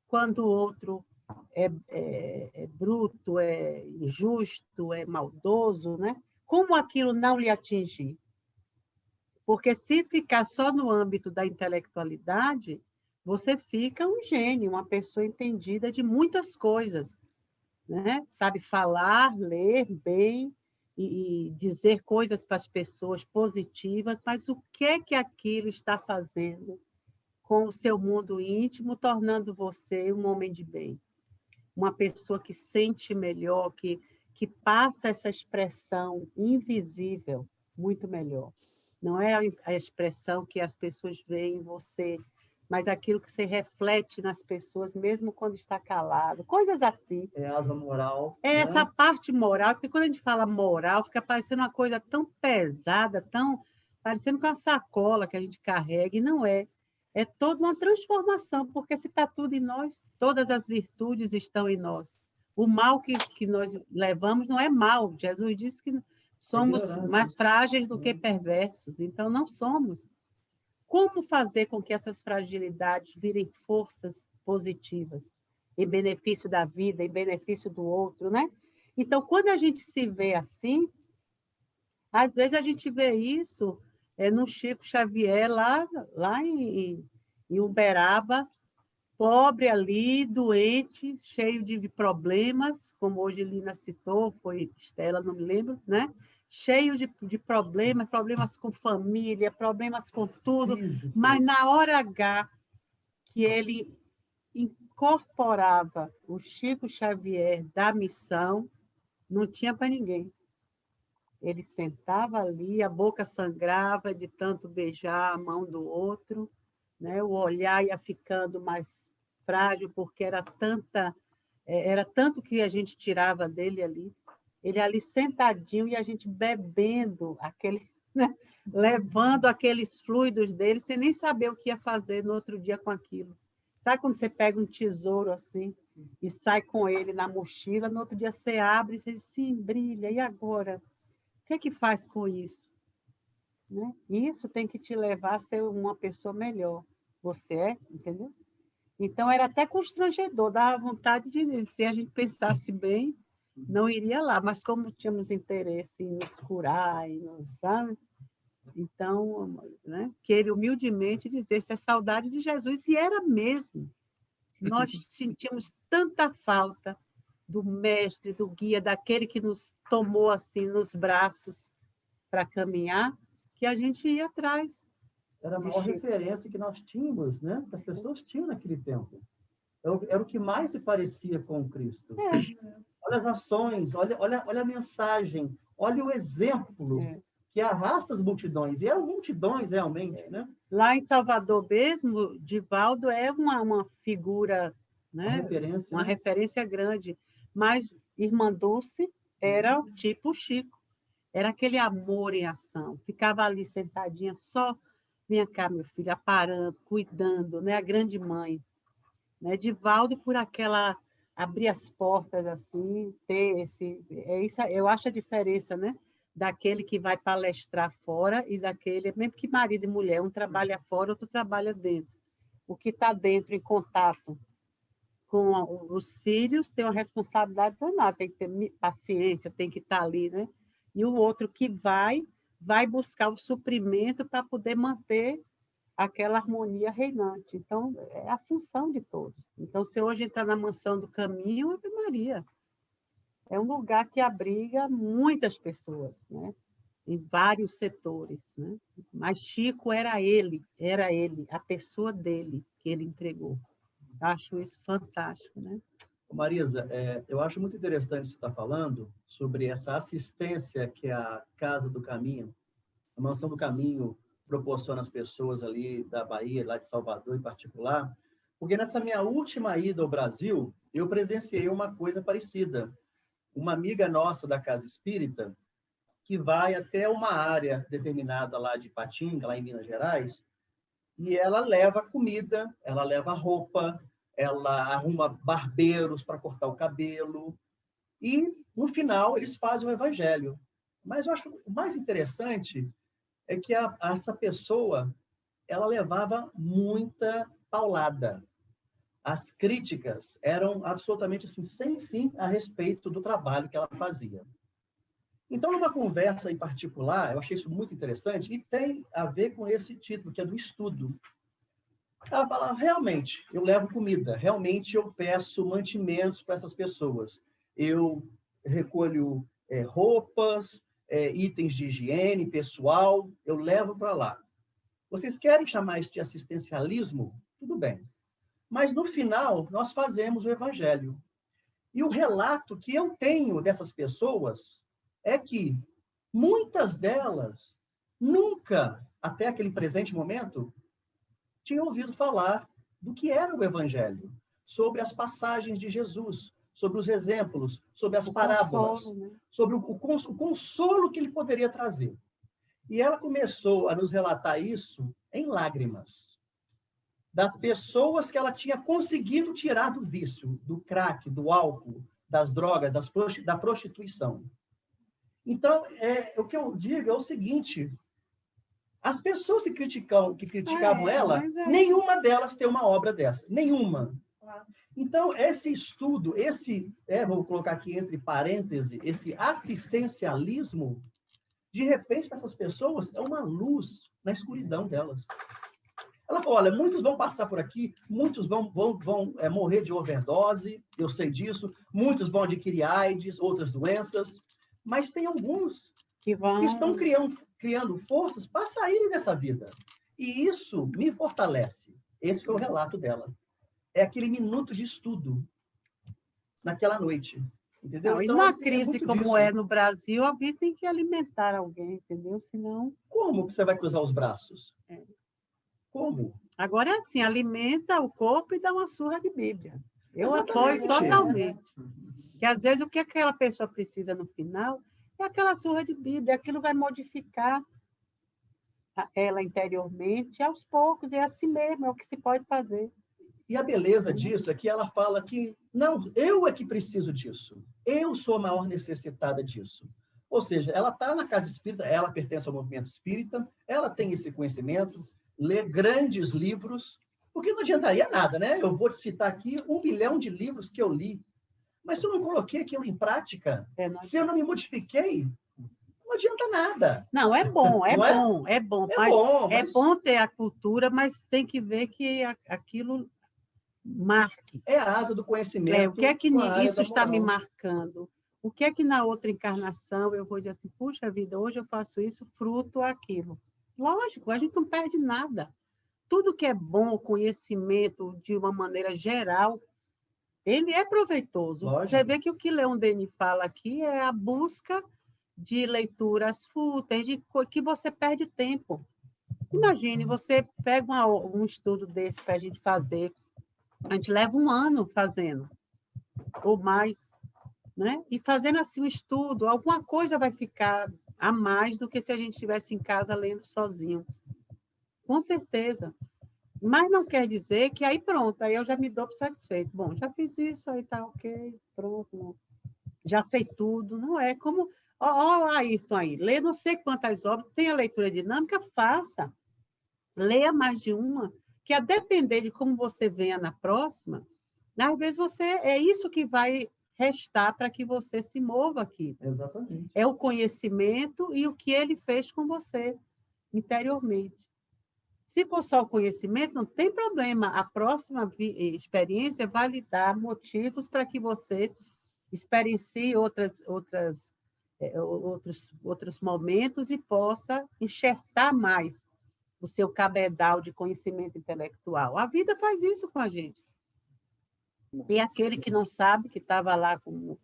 quando o outro é bruto, é injusto, é maldoso, né? Como aquilo não lhe atingir? Porque se ficar só no âmbito da intelectualidade, você fica um gênio, uma pessoa entendida de muitas coisas, né? Sabe falar, ler bem e dizer coisas para as pessoas positivas, mas o que é que aquilo está fazendo com o seu mundo íntimo, tornando você um homem de bem? Uma pessoa que sente melhor, que passa essa expressão invisível muito melhor. Não é a expressão que as pessoas veem em você mas aquilo que você reflete nas pessoas, mesmo quando está calado. Coisas assim. É asa moral. É né? essa parte moral, porque quando a gente fala moral, fica parecendo uma coisa tão pesada, tão parecendo com uma sacola que a gente carrega, e não é. É toda uma transformação, porque se está tudo em nós, todas as virtudes estão em nós. O mal que nós levamos não é mal. Jesus disse que somos ignorância. mais frágeis do que perversos, então não somos. Como fazer com que essas fragilidades virem forças positivas, em benefício da vida, em benefício do outro, né? Então, quando a gente se vê assim, às vezes a gente vê isso no Chico Xavier, lá em Uberaba, pobre ali, doente, cheio de problemas, como hoje Lina citou, foi Estela, não me lembro, né? Cheio de problemas, problemas com família, problemas com tudo, Físico. mas na hora H que ele incorporava o Chico Xavier da missão, não tinha para ninguém. Ele sentava ali, a boca sangrava de tanto beijar a mão do outro, né? O olhar ia ficando mais frágil, porque era tanto que a gente tirava dele ali. Ele ali sentadinho e a gente bebendo aquele, né? Levando aqueles fluidos dele, sem nem saber o que ia fazer no outro dia com aquilo. Sabe quando você pega um tesouro assim e sai com ele na mochila, no outro dia você abre e você diz, sim, brilha, e agora? O que é que faz com isso? Né? Isso tem que te levar a ser uma pessoa melhor. Você é, entendeu? Então, era até constrangedor, dava vontade de, se a gente pensasse bem, não iria lá, mas como tínhamos interesse em nos curar, sabe? Então, né, que ele humildemente dissesse a saudade de Jesus, e era mesmo. Nós sentimos tanta falta do mestre, do guia, daquele que nos tomou assim nos braços para caminhar, que a gente ia atrás. Era a maior referência que nós tínhamos, né? Que as pessoas tinham naquele tempo. Era o que mais se parecia com Cristo. Olha as ações, olha a mensagem, olha o exemplo que arrasta as multidões. E eram multidões realmente, né? Lá em Salvador mesmo, Divaldo é uma figura, né? Uma referência grande. Mas Irmã Dulce era o tipo Chico. Era aquele amor em ação. Ficava ali sentadinha só, vem cá, meu filho, aparando, cuidando, né? A grande mãe. Né? Divaldo, por aquela abrir as portas assim, ter isso, eu acho a diferença, né? Daquele que vai palestrar fora e daquele, mesmo que marido e mulher, um trabalha fora, outro trabalha dentro. O que está dentro, em contato com os filhos, tem uma responsabilidade danada, tem que ter paciência, tem que estar ali, né? E o outro que vai buscar o suprimento para poder manter aquela harmonia reinante. Então, é a função de todos. Então, se hoje entrar na Mansão do Caminho, Ave Maria, é um lugar que abriga muitas pessoas, né? Em vários setores, né? Mas Chico era ele, a pessoa dele que ele entregou. Acho isso fantástico, né? Marisa, eu acho muito interessante você estar falando sobre essa assistência que a Casa do Caminho, a Mansão do Caminho, proporciona às pessoas ali da Bahia, lá de Salvador em particular, porque nessa minha última ida ao Brasil, eu presenciei uma coisa parecida. Uma amiga nossa da Casa Espírita, que vai até uma área determinada lá de Ipatinga, lá em Minas Gerais, e ela leva comida, ela leva roupa, ela arruma barbeiros para cortar o cabelo, e no final eles fazem o evangelho. Mas eu acho que o mais interessante é que essa pessoa, ela levava muita paulada. As críticas eram absolutamente assim, sem fim a respeito do trabalho que ela fazia. Então, numa conversa em particular, eu achei isso muito interessante e tem a ver com esse título, que é do estudo. Ela fala, realmente, eu levo comida, realmente eu peço mantimentos para essas pessoas. Eu recolho roupas, itens de higiene pessoal, eu levo para lá. Vocês querem chamar isso de assistencialismo? Tudo bem. Mas, no final, nós fazemos o evangelho. E o relato que eu tenho dessas pessoas é que muitas delas nunca, até aquele presente momento, tinha ouvido falar do que era o Evangelho, sobre as passagens de Jesus, sobre os exemplos, sobre as parábolas, consolo, né? sobre o consolo que ele poderia trazer. E ela começou a nos relatar isso em lágrimas, das pessoas que ela tinha conseguido tirar do vício, do crack, do álcool, das drogas, da prostituição. Então, o que eu digo é o seguinte: as pessoas que criticavam ela, nenhuma delas tem uma obra dessa. Nenhuma. Então, esse estudo, vou colocar aqui entre parênteses, esse assistencialismo, de repente, essas pessoas é uma luz na escuridão delas. Ela falou, olha, muitos vão passar por aqui, muitos vão morrer de overdose, eu sei disso, muitos vão adquirir AIDS, outras doenças, mas tem alguns que estão criando forças para saírem dessa vida. E isso me fortalece. Esse foi o relato dela. É aquele minuto de estudo naquela noite. Entendeu? Não, e então, numa assim, crise como disso. é no Brasil, alguém tem que alimentar alguém, entendeu? Senão... Como que você vai cruzar os braços? Como? Agora é assim, alimenta o corpo e dá uma surra de Bíblia. Eu Exatamente. apoio totalmente. Que às vezes o que aquela pessoa precisa no final é aquela surra de Bíblia, aquilo vai modificar ela interiormente, aos poucos, é assim mesmo, é o que se pode fazer. E a beleza disso é que ela fala que, não, eu é que preciso disso. Eu sou a maior necessitada disso. Ou seja, ela está na casa espírita, ela pertence ao movimento espírita, ela tem esse conhecimento, lê grandes livros, porque não adiantaria nada, né? Eu vou te citar aqui 1 bilhão de livros que eu li, mas se eu não coloquei aquilo em prática, se eu não me modifiquei, não adianta nada. Não, é bom, é bom ter a cultura, mas tem que ver que aquilo marque. É a asa do conhecimento. O que é que isso está me marcando? O que é que na outra encarnação eu vou dizer assim, puxa vida, hoje eu faço isso, fruto aquilo. Lógico, a gente não perde nada. Tudo que é bom, conhecimento de uma maneira geral, ele é proveitoso. Lógico. Você vê que o que Leon Denis fala aqui é a busca de leituras fúteis, de que você perde tempo. Imagine, você pega um estudo desse para a gente fazer, a gente leva 1 ano fazendo, ou mais, né? E fazendo assim um estudo, alguma coisa vai ficar a mais do que se a gente estivesse em casa lendo sozinho. Com certeza. Mas não quer dizer que aí pronto, aí eu já me dou por satisfeito. Bom, já fiz isso, aí tá ok, pronto. Não. Já sei tudo. Não é como... Ó, Ayrton aí, lê não sei quantas obras, tem a leitura dinâmica, faça. Leia mais de uma, que a depender de como você venha na próxima, às vezes é isso que vai restar para que você se mova aqui. Exatamente. É o conhecimento e o que ele fez com você interiormente. Se for só o conhecimento, não tem problema. A próxima experiência vai lhe dar motivos para que você experiencie outros momentos e possa enxertar mais o seu cabedal de conhecimento intelectual. A vida faz isso com a gente. E aquele que não sabe, que estava lá, como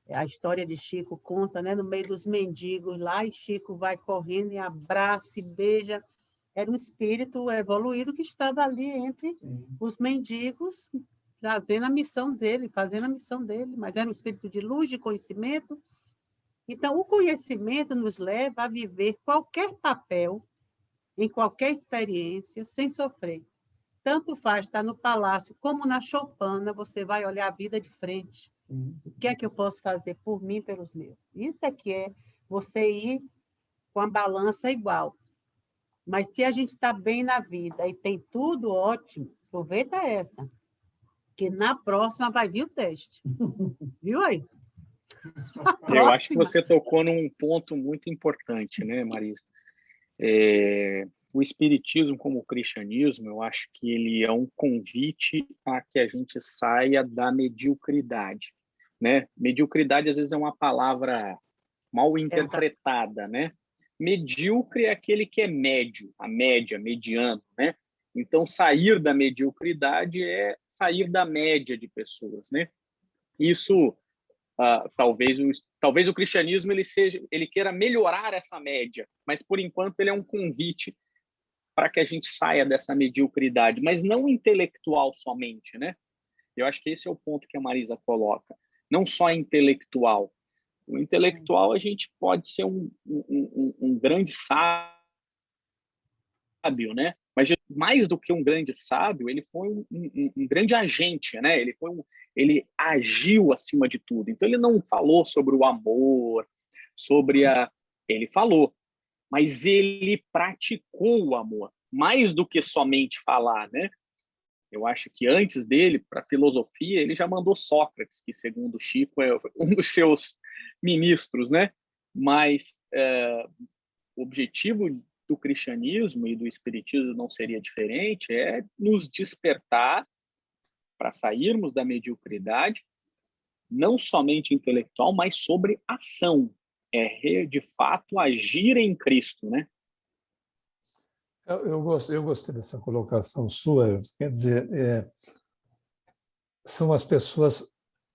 a história de Chico conta, né, no meio dos mendigos lá, e Chico vai correndo e abraça e beija. Era um espírito evoluído que estava ali entre os mendigos, fazendo a missão dele, mas era um espírito de luz, de conhecimento. Então, o conhecimento nos leva a viver qualquer papel, em qualquer experiência, sem sofrer. Tanto faz estar no palácio como na choupana, você vai olhar a vida de frente. O que é que eu posso fazer por mim, pelos meus? Isso é que é você ir com a balança igual. Mas se a gente está bem na vida e tem tudo ótimo, aproveita essa, que na próxima vai vir o teste. Viu aí? Eu acho que você tocou num ponto muito importante, né, Marisa? O espiritismo, como o cristianismo, eu acho que ele é um convite a que a gente saia da mediocridade, né? Mediocridade, às vezes, é uma palavra mal interpretada, né? Medíocre é aquele que é médio, a média, mediano, né? Então, sair da mediocridade é sair da média de pessoas, né? Isso, talvez o cristianismo ele queira melhorar essa média, mas, por enquanto, ele é um convite para que a gente saia dessa mediocridade, mas não intelectual somente, né? Eu acho que esse é o ponto que a Marisa coloca. Não só intelectual. O intelectual, a gente pode ser um grande sábio, né? Mas mais do que um grande sábio, ele foi um grande agente, né? Ele agiu acima de tudo. Então, ele não falou sobre o amor, ele falou, mas ele praticou o amor, mais do que somente falar, né? Eu acho que antes dele, para a filosofia, ele já mandou Sócrates, que, segundo Chico, é um dos seus ministros, né? Mas o objetivo do cristianismo e do espiritismo não seria diferente, é nos despertar para sairmos da mediocridade, não somente intelectual, mas sobre ação. De fato, agir em Cristo, né? Eu gostei dessa colocação sua. Quer dizer, são as pessoas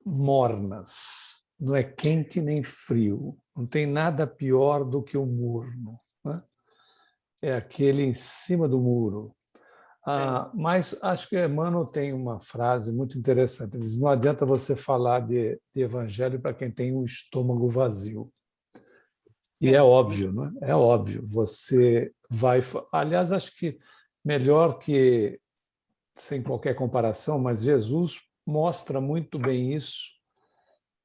mornas, não é quente nem frio, não tem nada pior do que o morno, né? É aquele em cima do muro. Mas acho que Emmanuel tem uma frase muito interessante. Ele diz: não adianta você falar de evangelho para quem tem o estômago vazio. E é óbvio, não é? É óbvio. Você vai... Aliás, acho que melhor que, sem qualquer comparação, mas Jesus mostra muito bem isso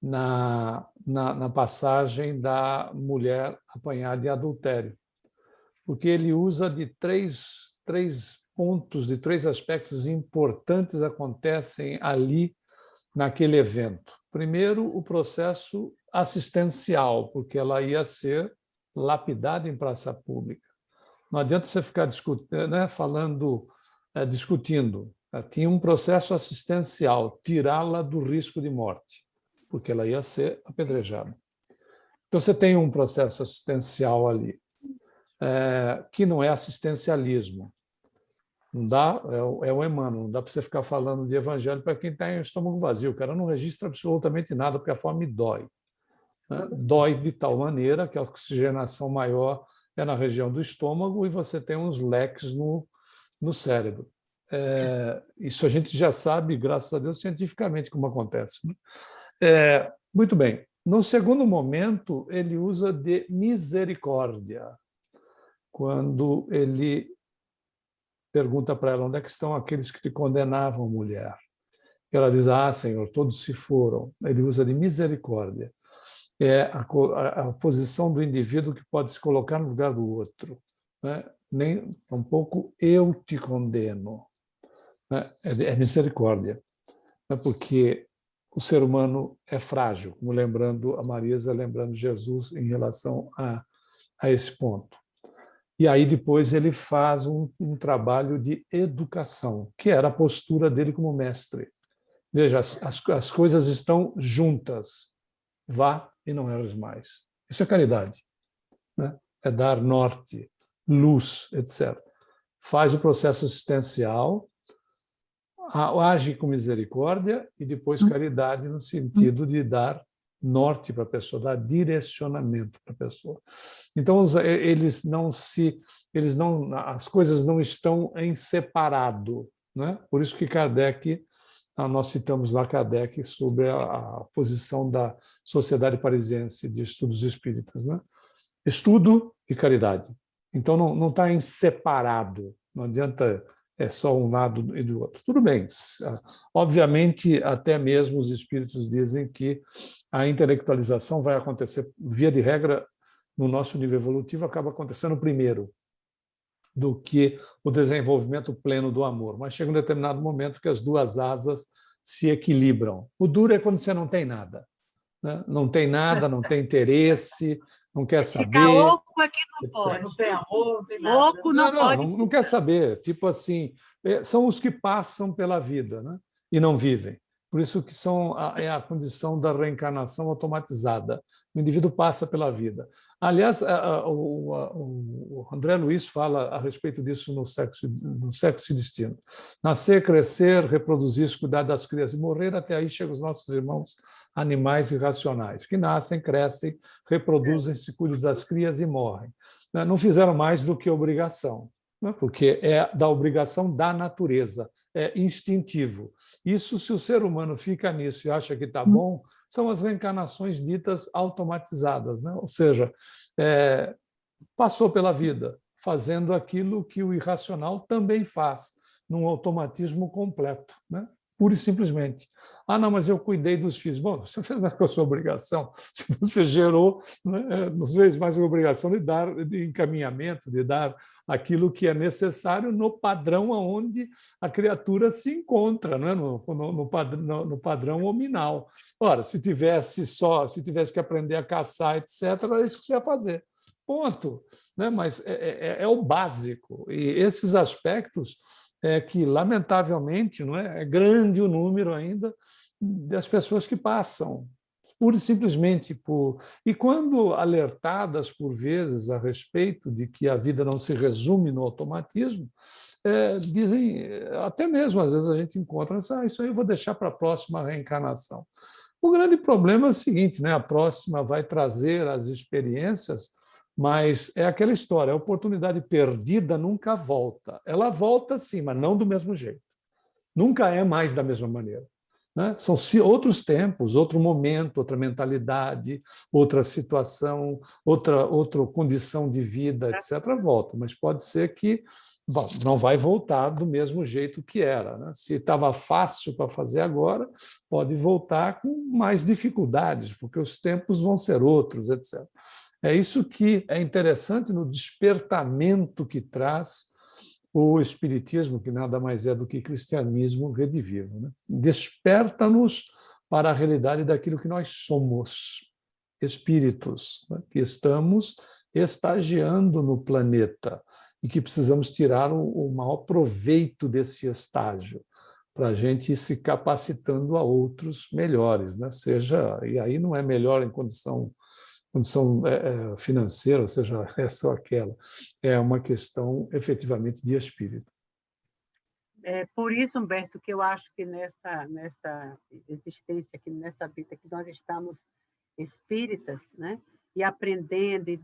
na passagem da mulher apanhada em adultério. Porque ele usa de três pontos, de três aspectos importantes acontecem ali naquele evento. Primeiro, o processo assistencial, porque ela ia ser lapidada em praça pública. Não adianta você ficar discutindo, né, discutindo. Tinha um processo assistencial, tirá-la do risco de morte, porque ela ia ser apedrejada. Então, você tem um processo assistencial ali, que não é assistencialismo. Não dá, é o Emmanuel, não dá para você ficar falando de evangelho para quem tem o estômago vazio. O cara não registra absolutamente nada, porque a fome dói. Né? Dói de tal maneira que a oxigenação maior é na região do estômago e você tem uns leques no cérebro. Isso a gente já sabe, graças a Deus, cientificamente como acontece. Né? Muito bem. No segundo momento, ele usa de misericórdia, quando ele pergunta para ela: onde é que estão aqueles que te condenavam, mulher? Ela diz: Senhor, todos se foram. Ele usa de misericórdia. É a posição do indivíduo que pode se colocar no lugar do outro. Né? Nem tampouco eu te condeno. Né? É misericórdia. Né? Porque o ser humano é frágil, como lembrando a Marisa, lembrando Jesus em relação a esse ponto. E aí depois ele faz um trabalho de educação, que era a postura dele como mestre. Veja, as coisas estão juntas. Vá e não erres mais. Isso é caridade. Né? É dar norte, luz, etc. Faz o processo assistencial, age com misericórdia e depois caridade no sentido de dar norte para a pessoa, dar direcionamento para a pessoa. Então, as coisas não estão em separado, né? Por isso que Kardec, nós citamos lá Kardec sobre a posição da Sociedade Parisiense de Estudos Espíritas, né? Estudo e caridade. Então, não está em separado, não adianta só um lado e do outro. Tudo bem. Obviamente, até mesmo os espíritos dizem que a intelectualização vai acontecer, via de regra, no nosso nível evolutivo, acaba acontecendo primeiro do que o desenvolvimento pleno do amor. Mas chega um determinado momento que as duas asas se equilibram. O duro é quando você não tem nada. Né? Não tem nada, não tem interesse, não quer saber. Ficar louco aqui não pode. Não tem amor, não tem nada. Louco não pode. Não quer saber. Tipo assim, são os que passam pela vida, né? E não vivem. Por isso que é a condição da reencarnação automatizada. O indivíduo passa pela vida. Aliás, o André Luiz fala a respeito disso no Sexo e Destino. Nascer, crescer, reproduzir-se, cuidar das crianças e morrer, até aí chegam os nossos irmãos animais irracionais, que nascem, crescem, reproduzem-se, cuidam das crias e morrem. Não fizeram mais do que obrigação. né? Porque é da obrigação da natureza, é instintivo. Isso, se o ser humano fica nisso e acha que está bom, são as reencarnações ditas automatizadas, né? Ou seja, passou pela vida fazendo aquilo que o irracional também faz, num automatismo completo, né? Pura e simplesmente. Ah, não, mas eu cuidei dos filhos. Bom, você fez mais com a sua obrigação. Se você gerou, né, não fez mais a obrigação de dar de encaminhamento, de dar aquilo que é necessário no padrão onde a criatura se encontra, né? No padrão hominal. Ora, se tivesse que aprender a caçar, etc., é isso que você ia fazer. Ponto. Né? Mas é o básico. E esses aspectos que, lamentavelmente, não é grande o número ainda das pessoas que passam, pura e simplesmente por... E quando alertadas, por vezes, a respeito de que a vida não se resume no automatismo, dizem, até mesmo, às vezes a gente encontra, isso aí eu vou deixar para a próxima reencarnação. O grande problema é o seguinte, né? A próxima vai trazer as experiências, mas é aquela história, a oportunidade perdida nunca volta. Ela volta sim, mas não do mesmo jeito. Nunca é mais da mesma maneira. Né? São outros tempos, outro momento, outra mentalidade, outra situação, outra condição de vida, etc. Volta, mas pode ser que não vai voltar do mesmo jeito que era. Né? Se estava fácil para fazer agora, pode voltar com mais dificuldades, porque os tempos vão ser outros, etc. É isso que é interessante no despertamento que traz o Espiritismo, que nada mais é do que cristianismo redivivo. Né? Desperta-nos para a realidade daquilo que nós somos, espíritos, né? Que estamos estagiando no planeta e que precisamos tirar o maior proveito desse estágio para a gente ir se capacitando a outros melhores, né? E aí não é melhor em condição financeira, ou seja, essa ou aquela, é uma questão efetivamente de espírito. É por isso, Humberto, que eu acho que nessa existência, aqui nessa vida que nós estamos espíritas, né? E aprendendo e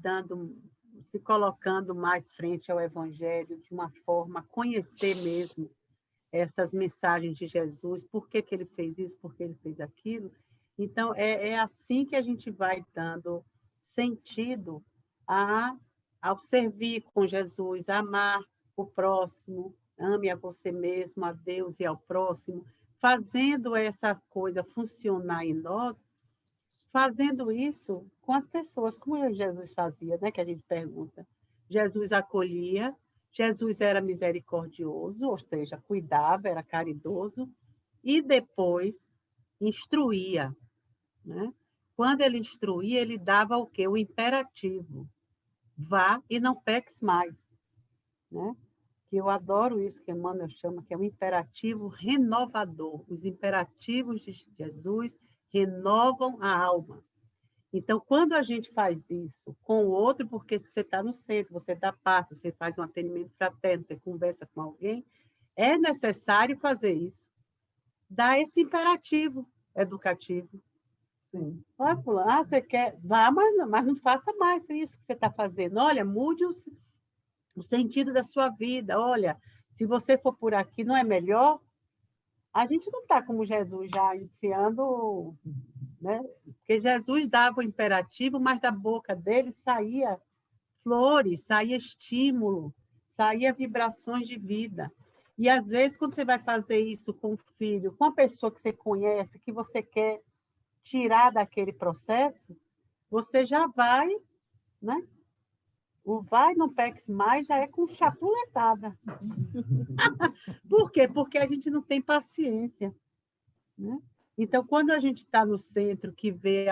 se colocando mais frente ao Evangelho de uma forma a conhecer mesmo essas mensagens de Jesus, por que ele fez isso, por que ele fez aquilo. Então, é assim que a gente vai dando sentido ao servir com Jesus, a amar o próximo, ame a você mesmo, a Deus e ao próximo, fazendo essa coisa funcionar em nós, fazendo isso com as pessoas, como Jesus fazia, né? Que a gente pergunta. Jesus acolhia, Jesus era misericordioso, ou seja, cuidava, era caridoso, e depois instruía, né? Quando ele instruía, ele dava o quê? O imperativo. Vá e não peques mais. Né? Que eu adoro isso que Emmanuel chama, que é um imperativo renovador. Os imperativos de Jesus renovam a alma. Então, quando a gente faz isso com o outro, porque se você está no centro, você dá passo, você faz um atendimento fraterno, você conversa com alguém, é necessário fazer isso. Dar esse imperativo educativo. Sim. Olha, fulano, você quer? Vá, mas não faça mais isso que você está fazendo. Olha, mude o sentido da sua vida. Olha, se você for por aqui, não é melhor? A gente não está como Jesus já enfiando, né? Porque Jesus dava o imperativo, mas da boca dele saía flores, saía estímulo, saía vibrações de vida. E, às vezes, quando você vai fazer isso com o filho, com a pessoa que você conhece, que você quer tirar daquele processo, você já vai, né? O vai, não peques mais, já é com chapuletada. Por quê? Porque a gente não tem paciência. Né? Então, quando a gente está no centro, que vê,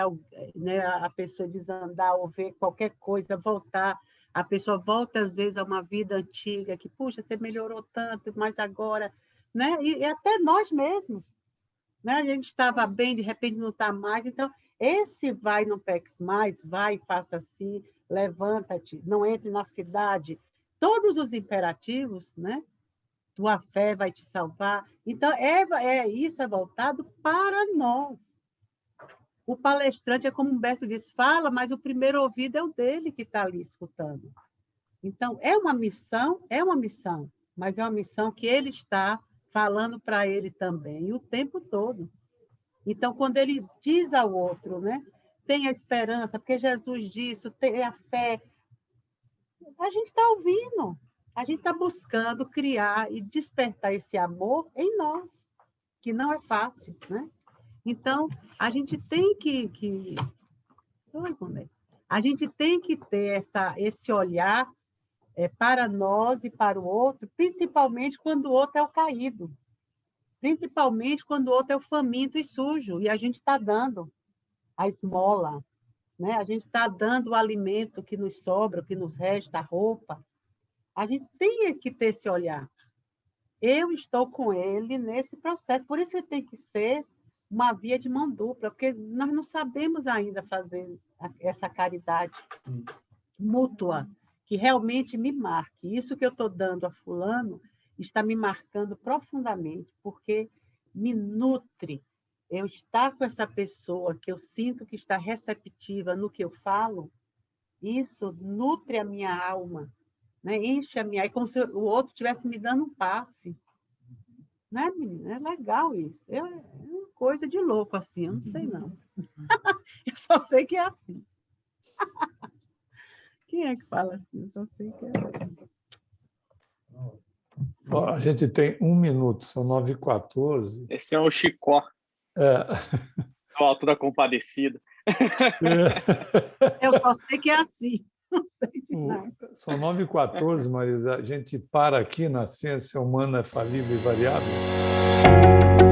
né, a pessoa desandar ou ver qualquer coisa voltar, a pessoa volta, às vezes, a uma vida antiga, que, puxa, você melhorou tanto, mas agora... Né? E até nós mesmos. Né? A gente estava bem, de repente não está mais. Então, esse vai, não peques mais, vai, faça assim, levanta-te, não entre na cidade. Todos os imperativos, né? Tua fé vai te salvar. Então, isso é voltado para nós. O palestrante é como Humberto disse, fala, mas o primeiro ouvido é o dele que está ali escutando. Então, é uma missão, mas é uma missão que ele está falando para ele também o tempo todo. Então, quando ele diz ao outro, né, tenha esperança, porque Jesus disse, tenha fé, a gente está ouvindo, a gente está buscando criar e despertar esse amor em nós, que não é fácil, né? Então, a gente tem que... A gente tem que ter esse olhar para nós e para o outro, principalmente quando o outro é o caído, principalmente quando o outro é o faminto e sujo, e a gente está dando a esmola, né? A gente está dando o alimento que nos sobra, o que nos resta, a roupa. A gente tem que ter esse olhar. Eu estou com ele nesse processo, por isso que tem que ser uma via de mão dupla, porque nós não sabemos ainda fazer essa caridade mútua, que realmente me marque. Isso que eu estou dando a fulano está me marcando profundamente, porque me nutre. Eu estar com essa pessoa que eu sinto que está receptiva no que eu falo, isso nutre a minha alma, né? Enche a minha... É como se o outro estivesse me dando um passe. Né, menina? É legal isso. É uma coisa de louco, assim, eu não sei, não. Eu só sei que é assim. Quem é que fala assim? Eu só sei que é assim. Ó, a gente tem 1 minuto, são 9h14. Esse é o Chicó, o Alto da Compadecida. Eu só sei que é assim. Não sei de nada. São 9h14, Marisa. A gente para aqui na Ciência Humana Falível e Variável.